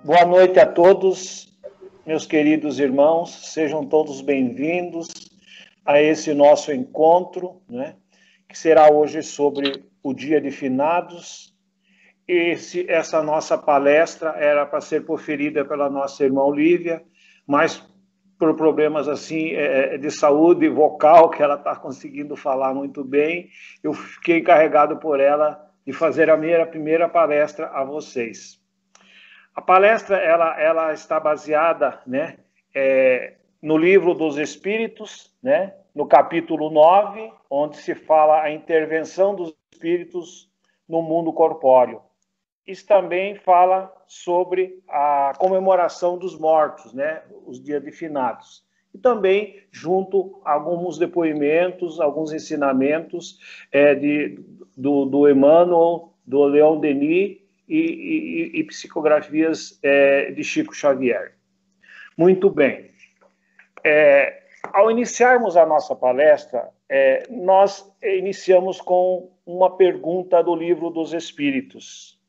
Boa noite a todos, meus queridos irmãos, sejam todos bem-vindos a esse nosso encontro, né, que será hoje sobre o Dia de Finados. Essa nossa palestra era para ser proferida pela nossa irmã Lívia, mas por problemas assim de saúde vocal, que ela está conseguindo falar muito bem, eu fiquei encarregado por ela de fazer a minha primeira palestra a vocês. A palestra ela está baseada, né, no Livro dos Espíritos, né, no capítulo 9, onde se fala a intervenção dos espíritos no mundo corpóreo. Isso também fala sobre a comemoração dos mortos, né, os dias de finados. E também, junto, alguns depoimentos, alguns ensinamentos do Emmanuel, do Leon Denis e psicografias de Chico Xavier. Muito bem. Ao iniciarmos a nossa palestra, nós iniciamos com uma pergunta do Livro dos Espíritos,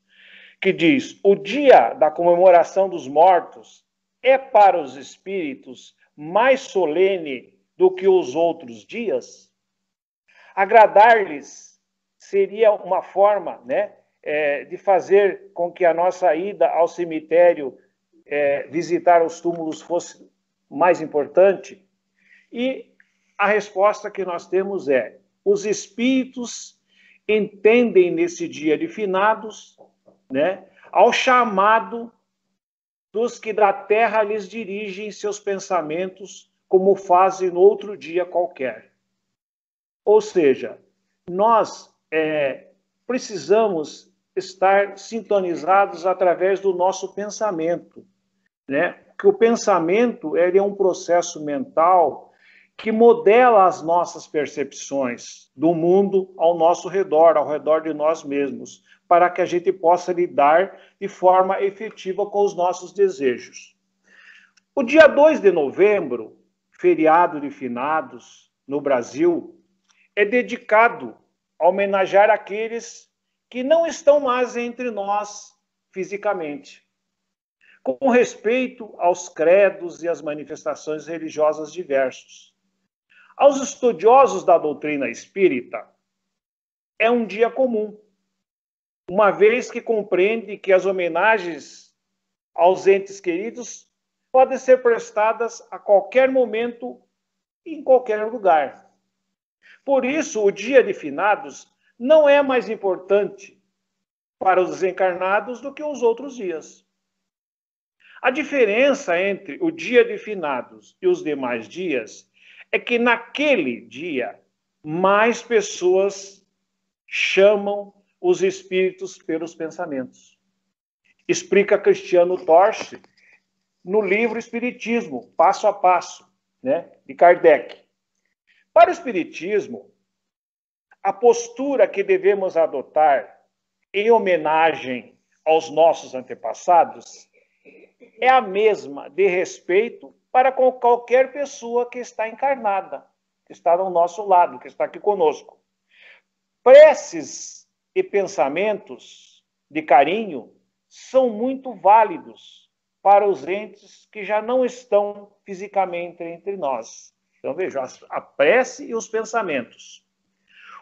que diz: o dia da comemoração dos mortos é para os espíritos mais solene do que os outros dias? Agradar-lhes seria uma forma, né, de fazer com que a nossa ida ao cemitério, visitar os túmulos, fosse mais importante? E a resposta que nós temos é: os espíritos entendem nesse dia de finados, né, ao chamado dos que da terra lhes dirigem seus pensamentos, como fazem no outro dia qualquer. Ou seja, nós precisamos estar sintonizados através do nosso pensamento, né? Porque o pensamento é um processo mental que modela as nossas percepções do mundo ao nosso redor, ao redor de nós mesmos, para que a gente possa lidar de forma efetiva com os nossos desejos. O dia 2 de novembro, feriado de finados no Brasil, é dedicado a homenagear aqueles que não estão mais entre nós fisicamente, com respeito aos credos e às manifestações religiosas diversos. Aos estudiosos da doutrina espírita, é um dia comum, uma vez que compreende que as homenagens aos entes queridos podem ser prestadas a qualquer momento e em qualquer lugar. Por isso, o dia de finados não é mais importante para os desencarnados do que os outros dias. A diferença entre o dia de finados e os demais dias é que naquele dia mais pessoas chamam os espíritos pelos pensamentos. Explica Cristiano Torch no livro Espiritismo, Passo a Passo, né, de Kardec. Para o Espiritismo, a postura que devemos adotar em homenagem aos nossos antepassados é a mesma de respeito para com qualquer pessoa que está encarnada, que está ao nosso lado, que está aqui conosco. Preces e pensamentos de carinho são muito válidos para os entes que já não estão fisicamente entre nós. Então, vejam, a prece e os pensamentos.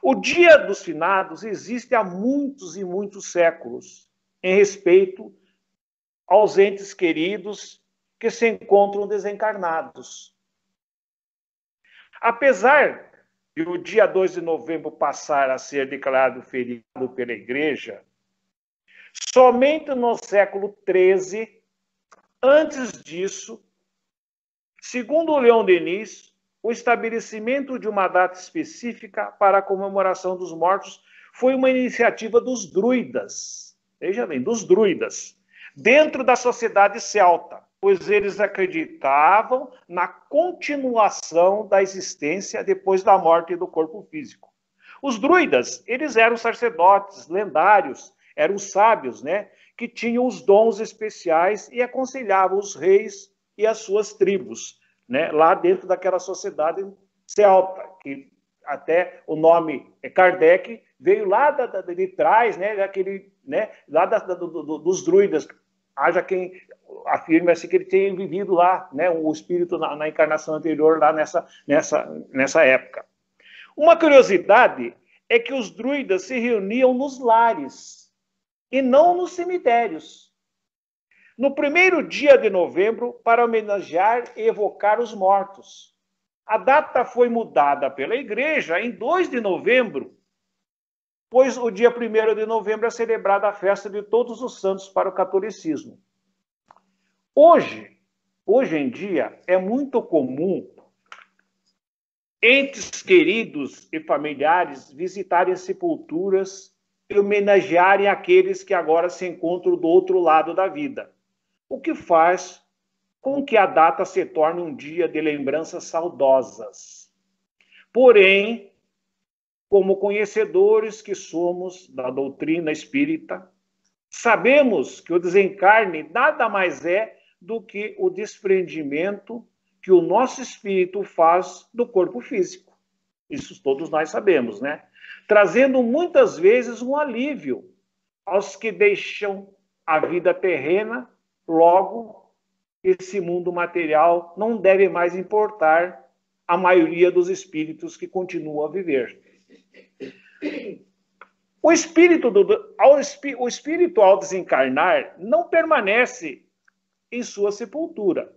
O Dia dos Finados existe há muitos e muitos séculos, em respeito aos entes queridos que se encontram desencarnados. Apesar de o dia 2 de novembro passar a ser declarado feriado pela Igreja, somente no século XIII, antes disso, segundo o Leon Denis, o estabelecimento de uma data específica para a comemoração dos mortos foi uma iniciativa dos druidas. Veja bem, dos druidas, dentro da sociedade celta, pois eles acreditavam na continuação da existência depois da morte do corpo físico. Os druidas, eles eram sacerdotes lendários, eram sábios, né, que tinham os dons especiais e aconselhavam os reis e as suas tribos, né, lá dentro daquela sociedade celta, que até o nome Kardec veio lá de trás, né, daquele, né, lá dos druidas. Haja quem afirma-se que ele tenha vivido lá, né, o espírito na encarnação anterior, lá nessa época. Uma curiosidade é que os druidas se reuniam nos lares e não nos cemitérios. No primeiro dia de novembro, para homenagear e evocar os mortos. A data foi mudada pela igreja em 2 de novembro, pois o dia 1º de novembro é celebrada a festa de todos os santos para o catolicismo. Hoje em dia, é muito comum entes queridos e familiares visitarem sepulturas e homenagearem aqueles que agora se encontram do outro lado da vida, o que faz com que a data se torne um dia de lembranças saudosas. Porém, como conhecedores que somos da doutrina espírita, sabemos que o desencarne nada mais é do que o desprendimento que o nosso espírito faz do corpo físico. Isso todos nós sabemos, né? Trazendo muitas vezes um alívio aos que deixam a vida terrena, logo esse mundo material não deve mais importar a maioria dos espíritos que continuam a viver. O espírito, ao desencarnar, não permanece em sua sepultura.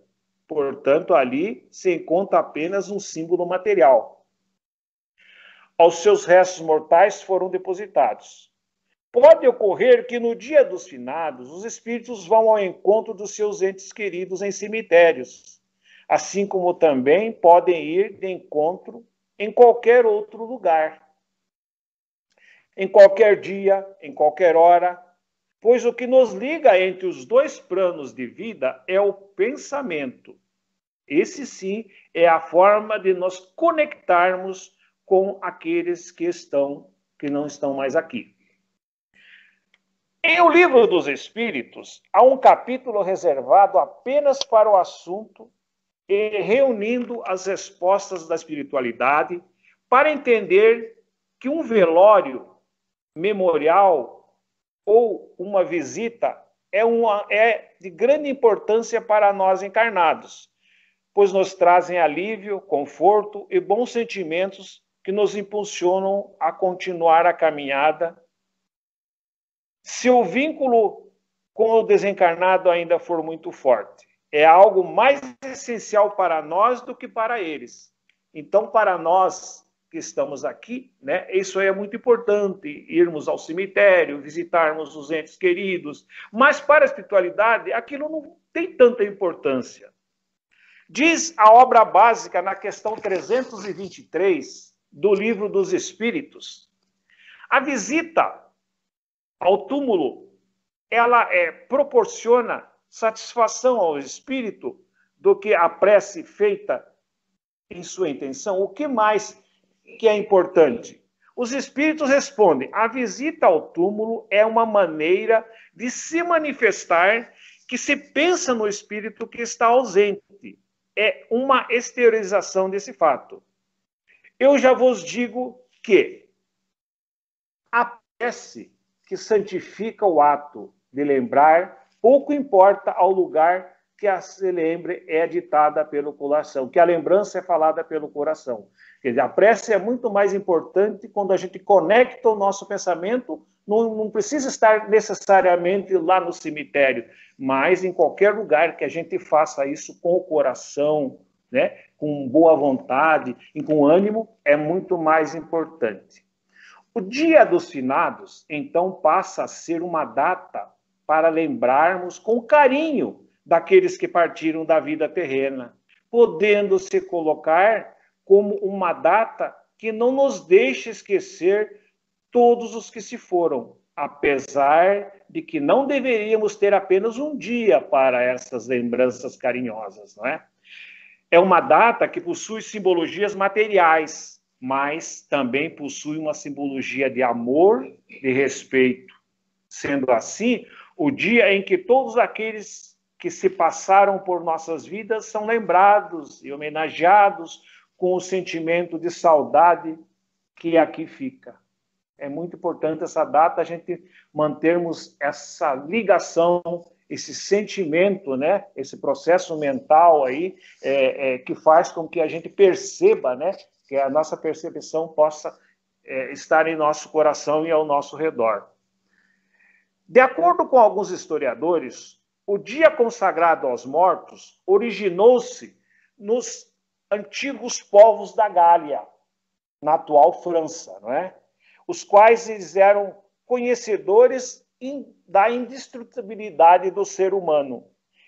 Portanto, ali se encontra apenas um símbolo material. Aos seus restos mortais foram depositados. Pode ocorrer que no dia dos finados, os espíritos vão ao encontro dos seus entes queridos em cemitérios, assim como também podem ir de encontro em qualquer outro lugar, em qualquer dia, em qualquer hora, pois o que nos liga entre os dois planos de vida é o pensamento. Esse sim é a forma de nos conectarmos com aqueles que não estão mais aqui. Em O Livro dos Espíritos, há um capítulo reservado apenas para o assunto e reunindo as respostas da espiritualidade para entender que um velório memorial ou uma visita é de grande importância para nós encarnados, pois nos trazem alívio, conforto e bons sentimentos que nos impulsionam a continuar a caminhada. Se o vínculo com o desencarnado ainda for muito forte, é algo mais essencial para nós do que para eles. Então, para nós que estamos aqui, né, isso é muito importante, irmos ao cemitério, visitarmos os entes queridos, mas para a espiritualidade, aquilo não tem tanta importância. Diz a obra básica na questão 323 do Livro dos Espíritos, a visita ao túmulo, ela proporciona satisfação ao espírito do que a prece feita em sua intenção. O que mais que é importante? Os espíritos respondem: a visita ao túmulo é uma maneira de se manifestar que se pensa no espírito que está ausente. É uma exteriorização desse fato. Eu já vos digo que a prece que santifica o ato de lembrar, pouco importa ao lugar que a se lembre é ditada pelo coração, que a lembrança é falada pelo coração. Quer dizer, a prece é muito mais importante quando a gente conecta o nosso pensamento, não precisa estar necessariamente lá no cemitério, mas em qualquer lugar que a gente faça isso com o coração, né, com boa vontade e com ânimo, é muito mais importante. O Dia dos Finados, então, passa a ser uma data para lembrarmos com carinho daqueles que partiram da vida terrena, podendo se colocar como uma data que não nos deixe esquecer todos os que se foram, apesar de que não deveríamos ter apenas um dia para essas lembranças carinhosas, não é? É uma data que possui simbologias materiais, mas também possui uma simbologia de amor, de respeito. Sendo assim, o dia em que todos aqueles que se passaram por nossas vidas são lembrados e homenageados com o sentimento de saudade que aqui fica. É muito importante essa data, a gente mantermos essa ligação esse sentimento, né, esse processo mental aí, que faz com que a gente perceba, né, que a nossa percepção possa estar em nosso coração e ao nosso redor. De acordo com alguns historiadores, o dia consagrado aos mortos originou-se nos antigos povos da Gália, na atual França, não é? Os quais eles eram conhecedores da indestrutibilidade do ser humano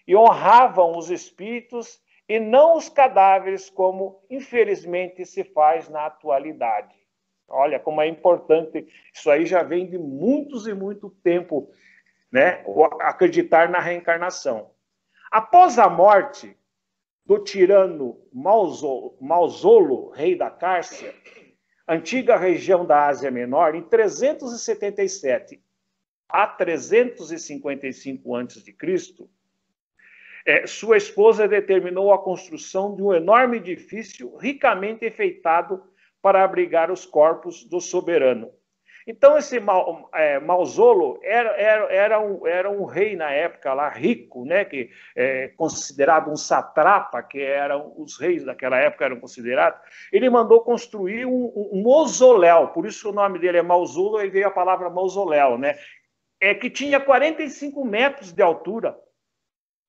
e honravam os espíritos e não os cadáveres, como infelizmente se faz na atualidade. Olha como é importante, isso aí já vem de muitos e muito tempo, né? Acreditar na reencarnação. Após a morte do tirano Mausolo, rei da Cárcia, antiga região da Ásia Menor, em 377 a 355 a.C., sua esposa determinou a construção de um enorme edifício ricamente enfeitado para abrigar os corpos do soberano. Então, esse Mausolo era um rei na época lá, rico, né, que considerado um satrapa, que eram os reis daquela época eram considerados. Ele mandou construir um mausoléu, por isso o nome dele é Mausolo, e veio a palavra mausoléu, né, que tinha 45 metros de altura.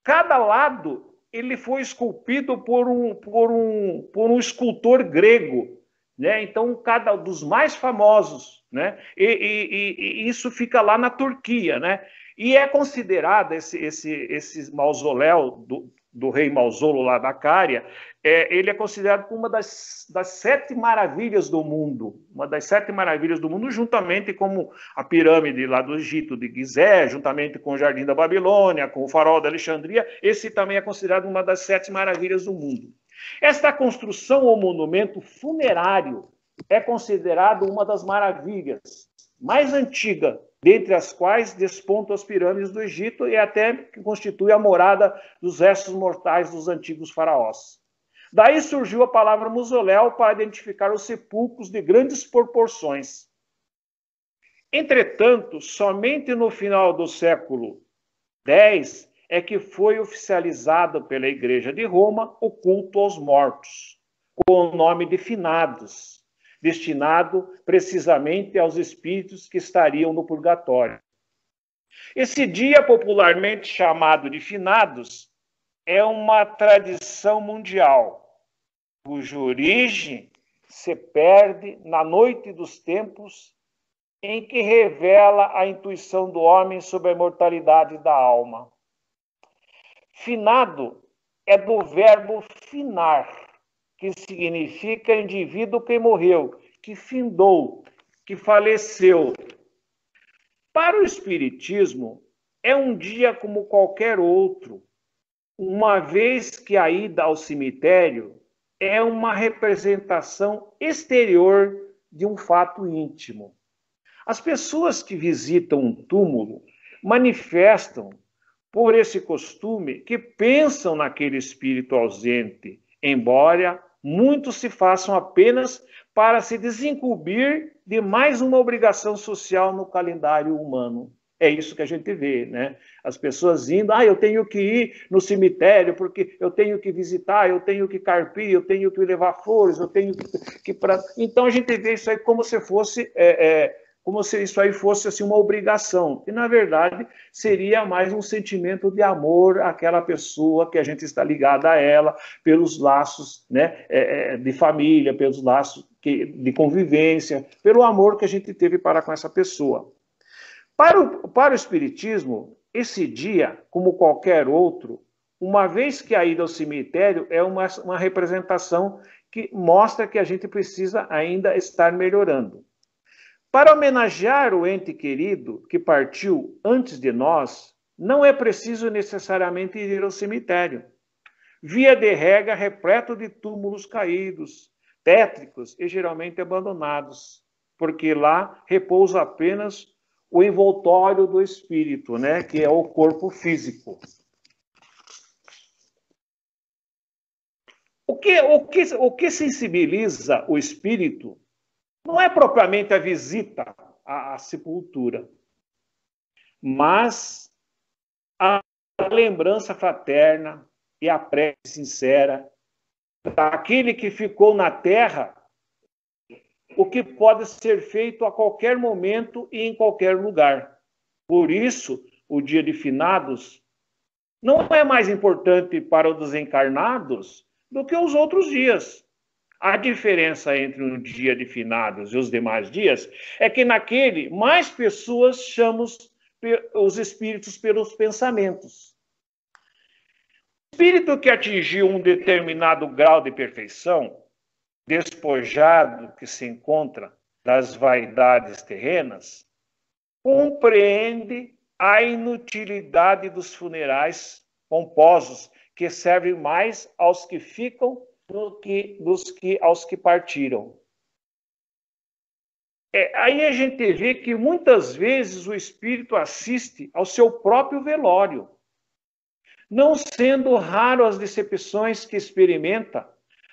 Cada lado ele foi esculpido por um escultor grego, né? Então, cada dos mais famosos, né? E isso fica lá na Turquia, né? E é considerado esse mausoléu do rei Mausolo lá da Cária, ele é considerado uma das 7 maravilhas do mundo, uma das 7 maravilhas do mundo, juntamente com a pirâmide lá do Egito de Gizé, juntamente com o Jardim da Babilônia, com o Farol da Alexandria. Esse também é considerado uma das 7 maravilhas do mundo. Esta construção ou monumento funerário é considerado uma das maravilhas mais antigas, dentre as quais despontam as pirâmides do Egito e até que constitui a morada dos restos mortais dos antigos faraós. Daí surgiu a palavra mausoléu para identificar os sepulcros de grandes proporções. Entretanto, somente no final do século X é que foi oficializado pela Igreja de Roma o culto aos mortos, com o nome de finados, destinado precisamente aos espíritos que estariam no purgatório. Esse dia, popularmente chamado de finados, é uma tradição mundial, cuja origem se perde na noite dos tempos, em que revela a intuição do homem sobre a imortalidade da alma. Finado é do verbo finar, que significa indivíduo que morreu, que findou, que faleceu. Para o Espiritismo, é um dia como qualquer outro, uma vez que a ida ao cemitério é uma representação exterior de um fato íntimo. As pessoas que visitam um túmulo manifestam, por esse costume, que pensam naquele espírito ausente, embora muitos se façam apenas para se desincumbir de mais uma obrigação social no calendário humano. É isso que a gente vê, né? As pessoas indo, eu tenho que ir no cemitério porque eu tenho que visitar, eu tenho que carpir, eu tenho que levar flores, eu tenho que Então a gente vê isso aí como se fosse como se isso aí fosse assim, uma obrigação. E, na verdade, seria mais um sentimento de amor àquela pessoa que a gente está ligado a ela, pelos laços, né, de família, pelos laços de convivência, pelo amor que a gente teve para com essa pessoa. Para o Espiritismo, esse dia, como qualquer outro, uma vez que a ida ao cemitério é uma representação que mostra que a gente precisa ainda estar melhorando. Para homenagear o ente querido que partiu antes de nós, não é preciso necessariamente ir ao cemitério. Via de regra, repleto de túmulos caídos, tétricos e geralmente abandonados, porque lá repousa apenas o envoltório do espírito, né, que é o corpo físico. O que sensibiliza o espírito não é propriamente a visita à sepultura, mas a lembrança fraterna e a prece sincera daquele que ficou na terra, o que pode ser feito a qualquer momento e em qualquer lugar. Por isso, o dia de finados não é mais importante para os desencarnados do que os outros dias. A diferença entre um dia de finados e os demais dias é que naquele mais pessoas chamam os espíritos pelos pensamentos. O espírito que atingiu um determinado grau de perfeição, despojado que se encontra das vaidades terrenas, compreende a inutilidade dos funerais pomposos, que servem mais aos que ficam do que aos que partiram. Aí a gente vê que muitas vezes o espírito assiste ao seu próprio velório, não sendo raro as decepções que experimenta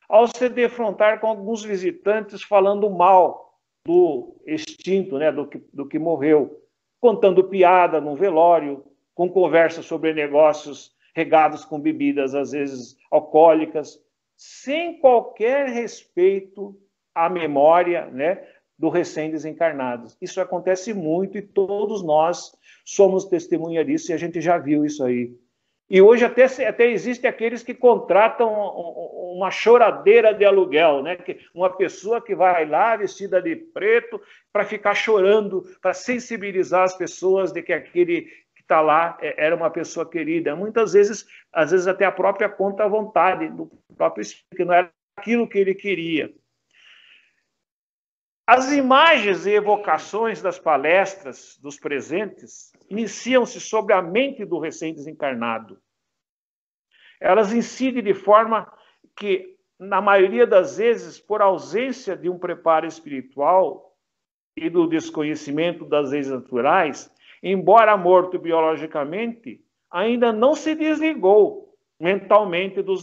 ao se defrontar com alguns visitantes falando mal do extinto, né, do que morreu, contando piada no velório, com conversas sobre negócios regados com bebidas, às vezes alcoólicas, sem qualquer respeito à memória, né, do recém-desencarnado. Isso acontece muito e todos nós somos testemunha disso e a gente já viu isso aí. E hoje até existem aqueles que contratam uma choradeira de aluguel, né? Uma pessoa que vai lá vestida de preto para ficar chorando, para sensibilizar as pessoas de que aquele que está lá era uma pessoa querida. Muitas vezes, às vezes até a própria contra-vontade do próprio espírito, que não era aquilo que ele queria. As imagens e evocações das palestras dos presentes iniciam-se sobre a mente do recém-desencarnado. Elas incidem de forma que, na maioria das vezes, por ausência de um preparo espiritual e do desconhecimento das leis naturais, embora morto biologicamente, ainda não se desligou mentalmente dos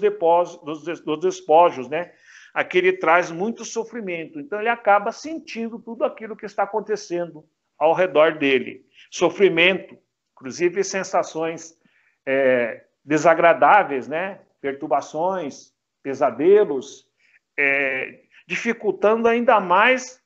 despojos, né? Aquele traz muito sofrimento. Então, ele acaba sentindo tudo aquilo que está acontecendo ao redor dele. Sofrimento, inclusive sensações desagradáveis, né? Perturbações, pesadelos, dificultando ainda mais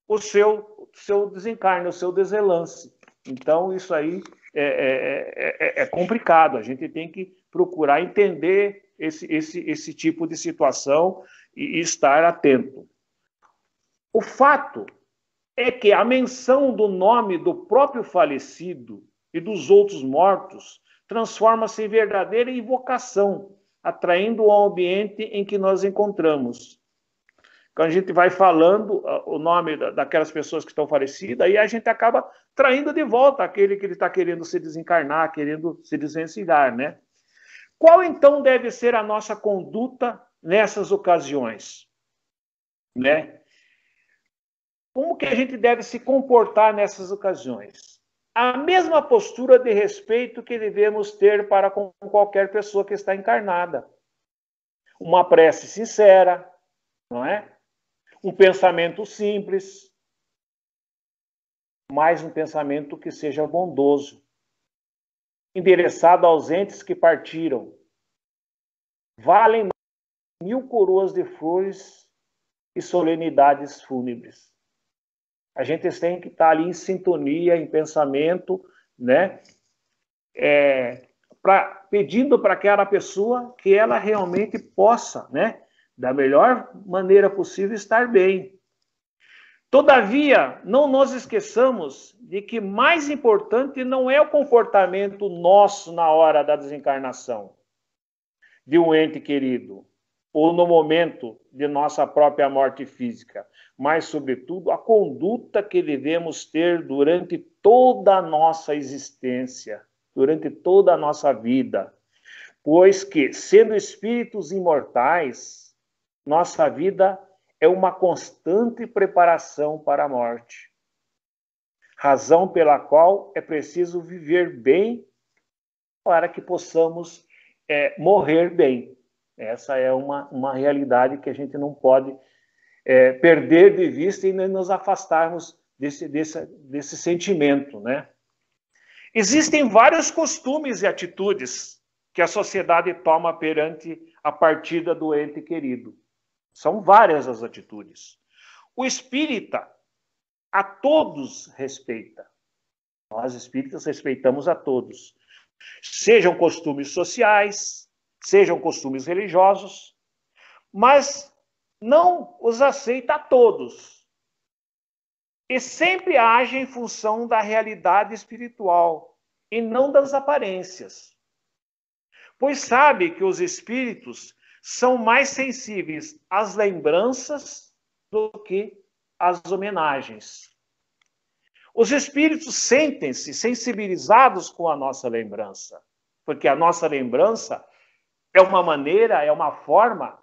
o seu desencarne, o seu desenlace. Então, isso aí é complicado. A gente tem que procurar entender esse tipo de situação e estar atento. O fato é que a menção do nome do próprio falecido e dos outros mortos transforma-se em verdadeira invocação, atraindo ao ambiente em que nós encontramos. Quando a gente vai falando o nome daquelas pessoas que estão falecidas, aí a gente acaba traindo de volta aquele que ele está querendo se desencarnar, querendo se desvencilhar, né? Qual, então, deve ser a nossa conduta nessas ocasiões, né? Como que a gente deve se comportar nessas ocasiões? A mesma postura de respeito que devemos ter para com qualquer pessoa que está encarnada. Uma prece sincera, não é? Um pensamento simples, mas um pensamento que seja bondoso, endereçado aos entes que partiram. Valem 1000 coroas de flores e solenidades fúnebres. A gente tem que estar ali em sintonia, em pensamento, né? Pedindo para aquela pessoa que ela realmente possa, né, da melhor maneira possível, estar bem. Todavia, não nos esqueçamos de que mais importante não é o comportamento nosso na hora da desencarnação de um ente querido, ou no momento de nossa própria morte física, mas, sobretudo, a conduta que devemos ter durante toda a nossa existência, durante toda a nossa vida, pois que, sendo espíritos imortais, nossa vida é uma constante preparação para a morte, razão pela qual é preciso viver bem para que possamos morrer bem. Essa é uma realidade que a gente não pode perder de vista e nos afastarmos desse sentimento, né? Existem vários costumes e atitudes que a sociedade toma perante a partida do ente querido. São várias as atitudes. O espírita a todos respeita. Nós espíritas respeitamos a todos. Sejam costumes sociais, sejam costumes religiosos, mas não os aceita a todos. E sempre age em função da realidade espiritual e não das aparências. Pois sabe que os espíritos são mais sensíveis às lembranças do que às homenagens. Os espíritos sentem-se sensibilizados com a nossa lembrança, porque a nossa lembrança é uma maneira, é uma forma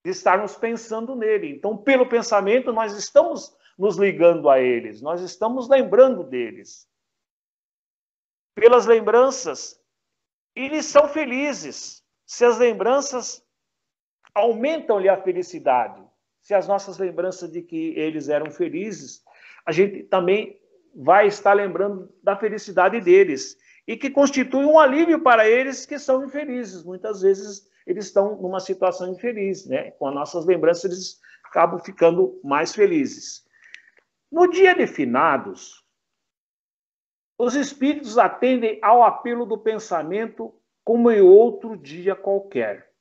de estarmos pensando nele. Então, pelo pensamento, nós estamos nos ligando a eles, nós estamos lembrando deles. Pelas lembranças, eles são felizes. Se as lembranças aumentam-lhe a felicidade, se as nossas lembranças de que eles eram felizes, a gente também vai estar lembrando da felicidade deles, e que constitui um alívio para eles que são infelizes. Muitas vezes eles estão numa situação infeliz, né? Com as nossas lembranças eles acabam ficando mais felizes. No dia de finados, os espíritos atendem ao apelo do pensamento como em outro dia qualquer.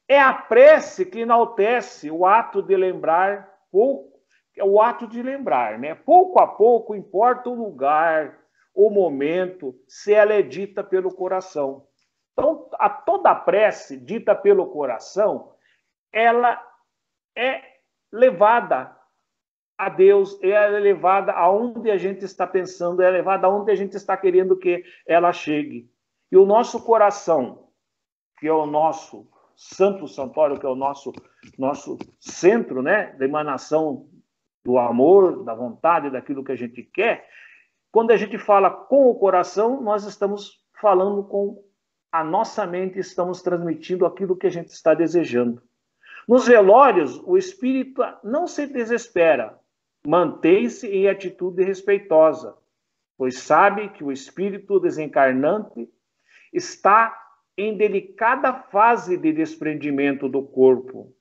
É a prece que enaltece o ato de lembrar, o ato de lembrar, né? Pouco a pouco importa o lugar, o momento, se ela é dita pelo coração. Então, toda a prece dita pelo coração, ela é levada a Deus, é levada aonde a gente está pensando, é levada aonde a gente está querendo que ela chegue. E o nosso coração, que é o nosso santo santuário, que é o nosso centro, né, da emanação do amor, da vontade, daquilo que a gente quer, quando a gente fala com o coração, nós estamos falando com a nossa mente, estamos transmitindo aquilo que a gente está desejando. Nos velórios, o espírito não se desespera, mantém-se em atitude respeitosa, pois sabe que o espírito desencarnante está em delicada fase de desprendimento do corpo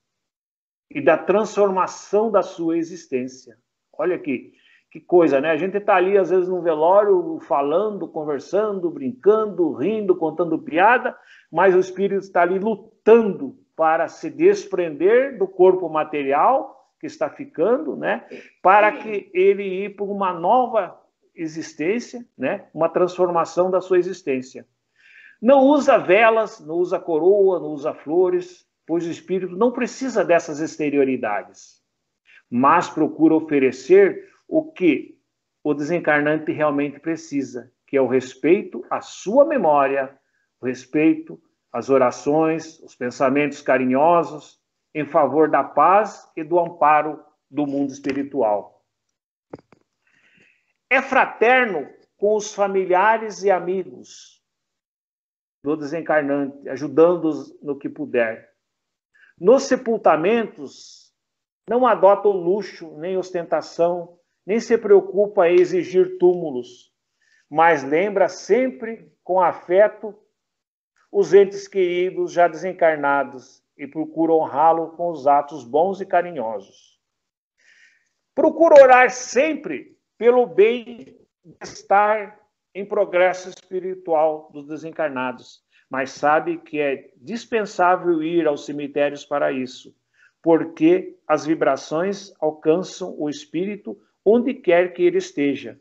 e da transformação da sua existência. Olha aqui, que coisa, né? A gente está ali, às vezes, no velório, falando, conversando, brincando, rindo, contando piada, mas o espírito está ali lutando para se desprender do corpo material que está ficando, né? Para que ele ir para uma nova existência, né? Uma transformação da sua existência. Não usa velas, não usa coroa, não usa flores, pois o espírito não precisa dessas exterioridades, mas procura oferecer o que o desencarnante realmente precisa, que é o respeito à sua memória, o respeito às orações, os pensamentos carinhosos em favor da paz e do amparo do mundo espiritual. É fraterno com os familiares e amigos do desencarnante, ajudando-os no que puder. Nos sepultamentos, não adota o luxo, nem ostentação, nem se preocupa em exigir túmulos, mas lembra sempre com afeto os entes queridos já desencarnados e procura honrá-lo com os atos bons e carinhosos. Procura orar sempre pelo bem-estar em progresso espiritual dos desencarnados, mas sabe que é dispensável ir aos cemitérios para isso, porque as vibrações alcançam o espírito onde quer que ele esteja.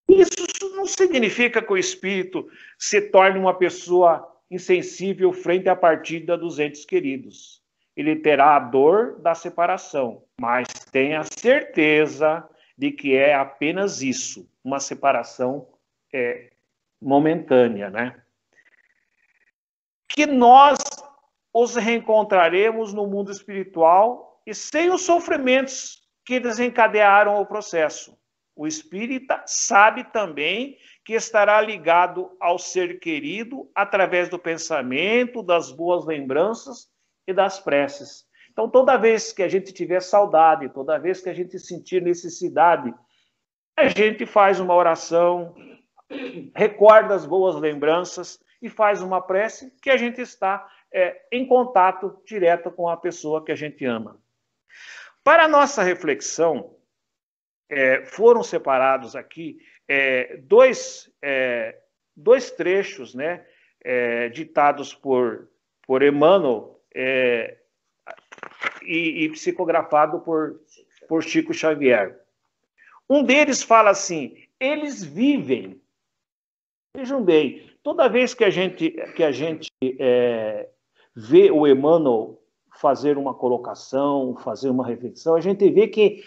Isso não significa que o espírito se torne uma pessoa insensível frente à partida dos entes queridos. Ele terá a dor da separação, mas tenha certeza de que é apenas isso, uma separação momentânea, né? Que nós os reencontraremos no mundo espiritual e sem os sofrimentos que desencadearam o processo. O espírita sabe também que estará ligado ao ser querido através do pensamento, das boas lembranças e das preces. Então, toda vez que a gente tiver saudade, toda vez que a gente sentir necessidade, a gente faz uma oração, recorda as boas lembranças e faz uma prece que a gente está em contato direto com a pessoa que a gente ama. Para a nossa reflexão, foram separados aqui dois trechos, né, ditados por Emmanuel e psicografado por Chico Xavier. Um deles fala assim: eles vivem. Vejam bem, toda vez que a gente vê o Emmanuel fazer uma colocação, fazer uma reflexão, a gente vê que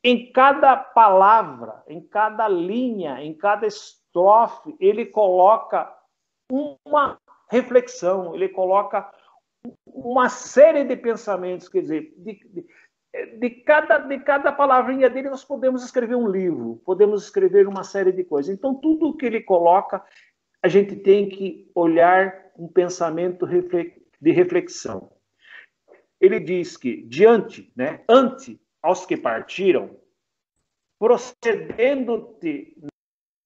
em cada palavra, em cada linha, em cada estrofe, ele coloca uma reflexão, ele coloca uma série de pensamentos, quer dizer, de cada palavrinha dele nós podemos escrever um livro, podemos escrever uma série de coisas. Então, tudo que ele coloca, a gente tem que olhar um pensamento de reflexão. Ele diz que, ante aos que partiram, procedendo-te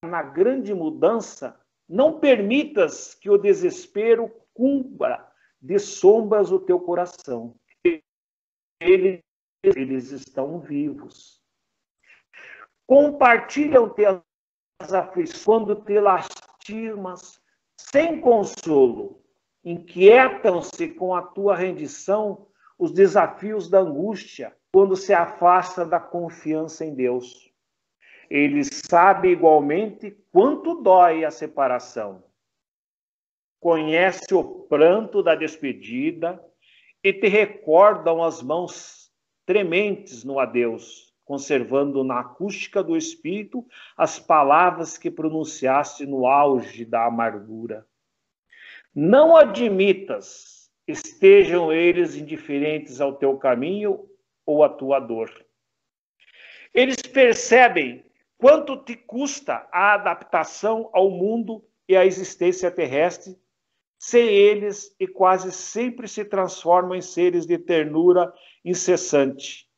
na grande mudança, não permitas que o desespero cubra de sombras o teu coração. Eles estão vivos. Compartilham-te as aflições quando te lastimas, sem consolo. Inquietam-se com a tua rendição os desafios da angústia, quando se afasta da confiança em Deus. Ele sabe igualmente quanto dói a separação. Conhece o pranto da despedida e te recordam as mãos trementes no adeus, conservando na acústica do espírito as palavras que pronunciaste no auge da amargura. Não admitas estejam eles indiferentes ao teu caminho ou à tua dor. Eles percebem quanto te custa a adaptação ao mundo e à existência terrestre. Sem eles, e quase sempre se transformam em seres de ternura incessante,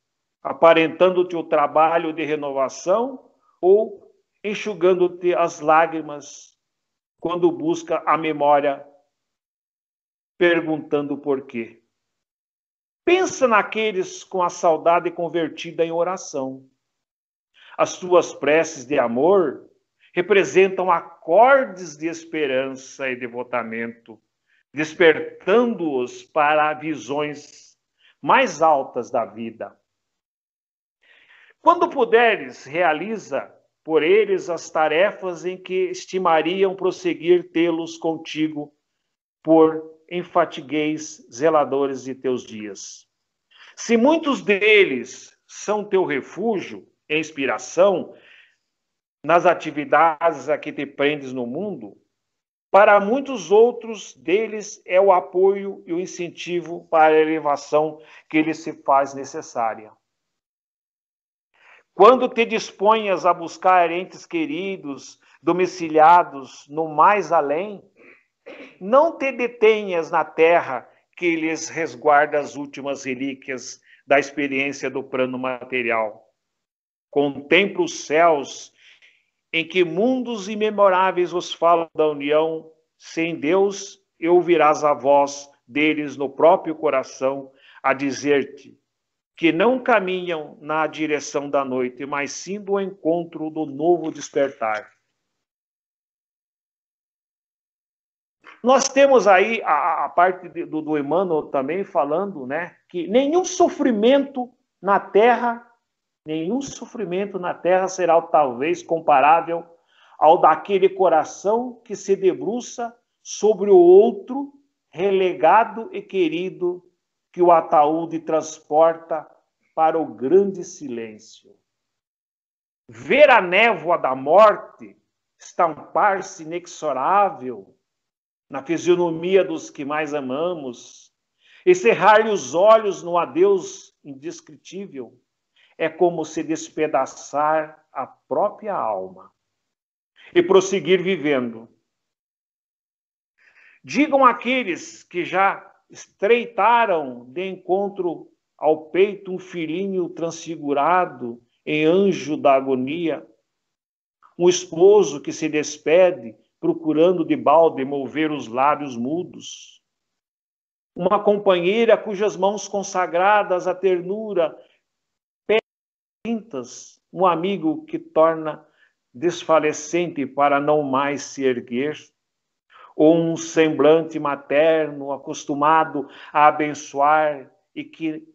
aparentando-te o trabalho de renovação ou enxugando-te as lágrimas quando busca a memória, perguntando por quê. Pensa naqueles com a saudade convertida em oração. As tuas preces de amor representam acordes de esperança e devotamento, despertando-os para visões mais altas da vida. Quando puderes, realiza por eles as tarefas em que estimariam prosseguir tê-los contigo, por enfatigueis zeladores de teus dias. Se muitos deles são teu refúgio e inspiração nas atividades a que te prendes no mundo, para muitos outros deles é o apoio e o incentivo para a elevação que lhes se faz necessária. Quando te disponhas a buscar entes queridos, domiciliados no mais além, não te detenhas na terra que lhes resguarda as últimas relíquias da experiência do plano material. Contempla os céus em que mundos imemoráveis os falam da união sem Deus, e ouvirás a voz deles no próprio coração a dizer-te que não caminham na direção da noite, mas sim do encontro do novo despertar. Nós temos aí a parte do Emmanuel também falando, né, que nenhum sofrimento na Terra será talvez comparável ao daquele coração que se debruça sobre o outro, relegado e querido, que o ataúde transporta para o grande silêncio. Ver a névoa da morte estampar-se inexorável na fisionomia dos que mais amamos, e cerrar-lhe os olhos no adeus indescritível, é como se despedaçar a própria alma e prosseguir vivendo. Digam aqueles que já estreitaram de encontro ao peito um filhinho transfigurado em anjo da agonia, um esposo que se despede, procurando de balde mover os lábios mudos, uma companheira cujas mãos consagradas à ternura pintas, um amigo que torna desfalecente para não mais se erguer, ou um semblante materno acostumado a abençoar e que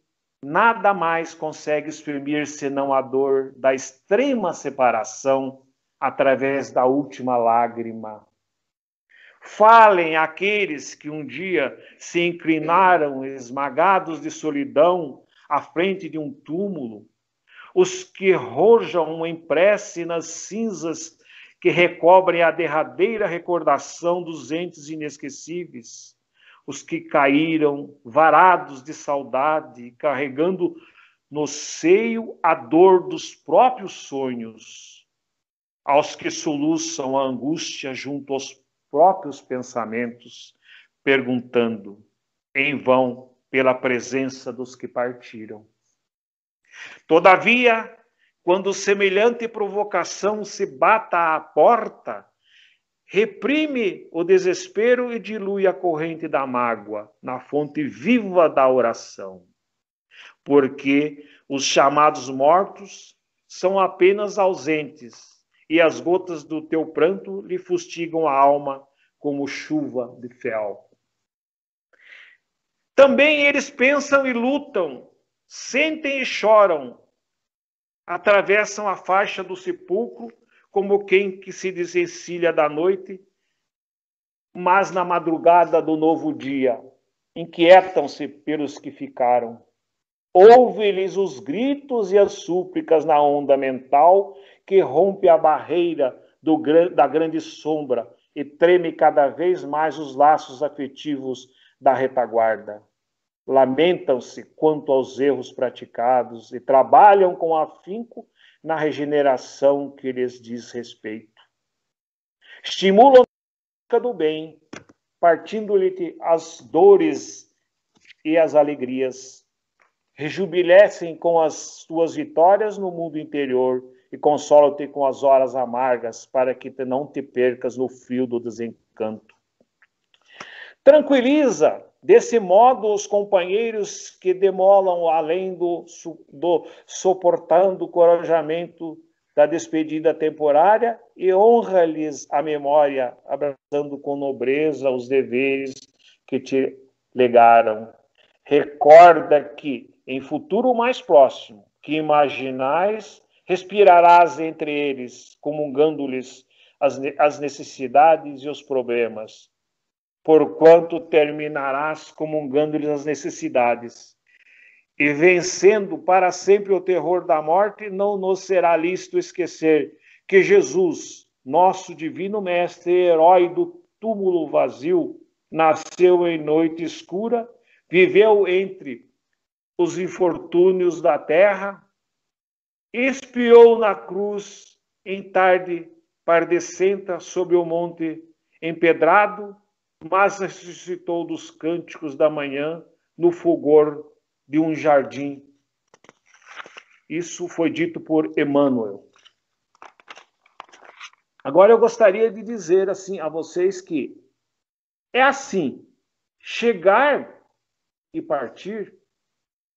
nada mais consegue exprimir senão a dor da extrema separação através da última lágrima. Falem aqueles que um dia se inclinaram esmagados de solidão à frente de um túmulo, os que rojam em prece nas cinzas que recobrem a derradeira recordação dos entes inesquecíveis, os que caíram varados de saudade, carregando no seio a dor dos próprios sonhos, aos que soluçam a angústia junto aos próprios pensamentos, perguntando em vão pela presença dos que partiram. Todavia, quando semelhante provocação se bata à porta, reprime o desespero e dilui a corrente da mágoa na fonte viva da oração. Porque os chamados mortos são apenas ausentes, e as gotas do teu pranto lhe fustigam a alma como chuva de fel. Também eles pensam e lutam, sentem e choram, atravessam a faixa do sepulcro como quem que se desencilha da noite, mas na madrugada do novo dia, inquietam-se pelos que ficaram. Ouve-lhes os gritos e as súplicas na onda mental que rompe a barreira da grande sombra e treme cada vez mais os laços afetivos da retaguarda. Lamentam-se quanto aos erros praticados e trabalham com afinco na regeneração que lhes diz respeito. Estimulam a busca do bem, partindo-lhe as dores e as alegrias. Rejubilecem com as tuas vitórias no mundo interior e consolam-te com as horas amargas para que não te percas no frio do desencanto. Tranquiliza, desse modo, os companheiros que demolam além do suportando o corajamento da despedida temporária e honra-lhes a memória, abraçando com nobreza os deveres que te legaram. Recorda que, em futuro mais próximo, que imaginais, respirarás entre eles, comungando-lhes as necessidades e os problemas, porquanto terminarás comungando-lhes as necessidades. E vencendo para sempre o terror da morte, não nos será lícito esquecer que Jesus, nosso divino mestre, herói do túmulo vazio, nasceu em noite escura, viveu entre os infortúnios da terra, expiou na cruz em tarde pardecenta sobre o monte empedrado, mas ressuscitou dos cânticos da manhã no fulgor de um jardim. Isso foi dito por Emmanuel. Agora eu gostaria de dizer assim a vocês que é assim, chegar e partir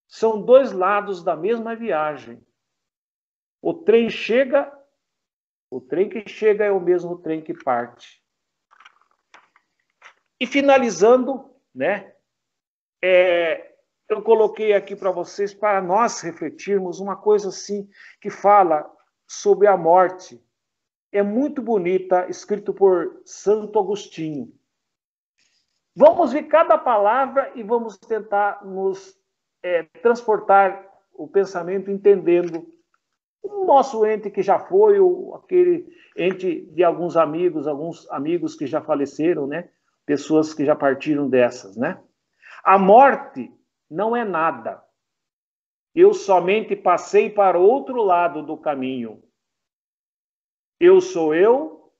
são dois lados da mesma viagem. O trem que chega é o mesmo trem que parte. E finalizando, né, eu coloquei aqui para vocês, para nós refletirmos, uma coisa assim, que fala sobre a morte. É muito bonita, escrito por Santo Agostinho. Vamos ver cada palavra e vamos tentar nos transportar o pensamento entendendo o nosso ente que já foi, aquele ente de alguns amigos que já faleceram, né? Pessoas que já partiram dessas, né? A morte não é nada. Eu somente passei para o outro lado do caminho. Eu sou eu,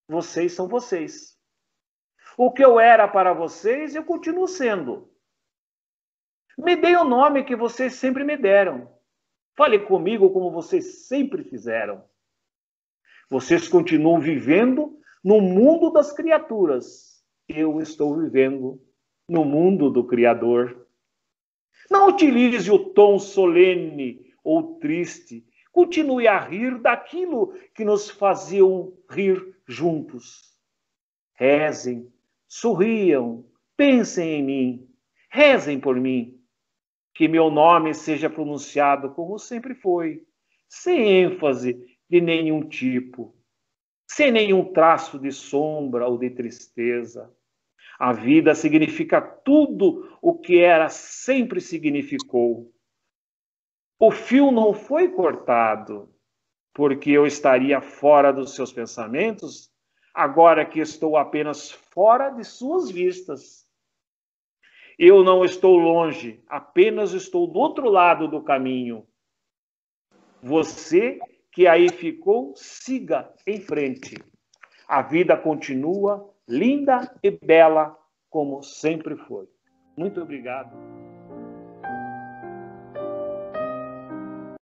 vocês são vocês. O que eu era para vocês, eu continuo sendo. Me dei o nome que vocês sempre me deram. Fale comigo como vocês sempre fizeram. Vocês continuam vivendo no mundo das criaturas. Eu estou vivendo no mundo do Criador. Não utilize o tom solene ou triste. Continue a rir daquilo que nos faziam rir juntos. Rezem, sorriam, pensem em mim, rezem por mim. Que meu nome seja pronunciado como sempre foi, sem ênfase de nenhum tipo, sem nenhum traço de sombra ou de tristeza. A vida significa tudo o que ela sempre significou. O fio não foi cortado porque eu estaria fora dos seus pensamentos, agora que estou apenas fora de suas vistas. Eu não estou longe, apenas estou do outro lado do caminho. Você que aí ficou, siga em frente. A vida continua linda e bela como sempre foi. Muito obrigado.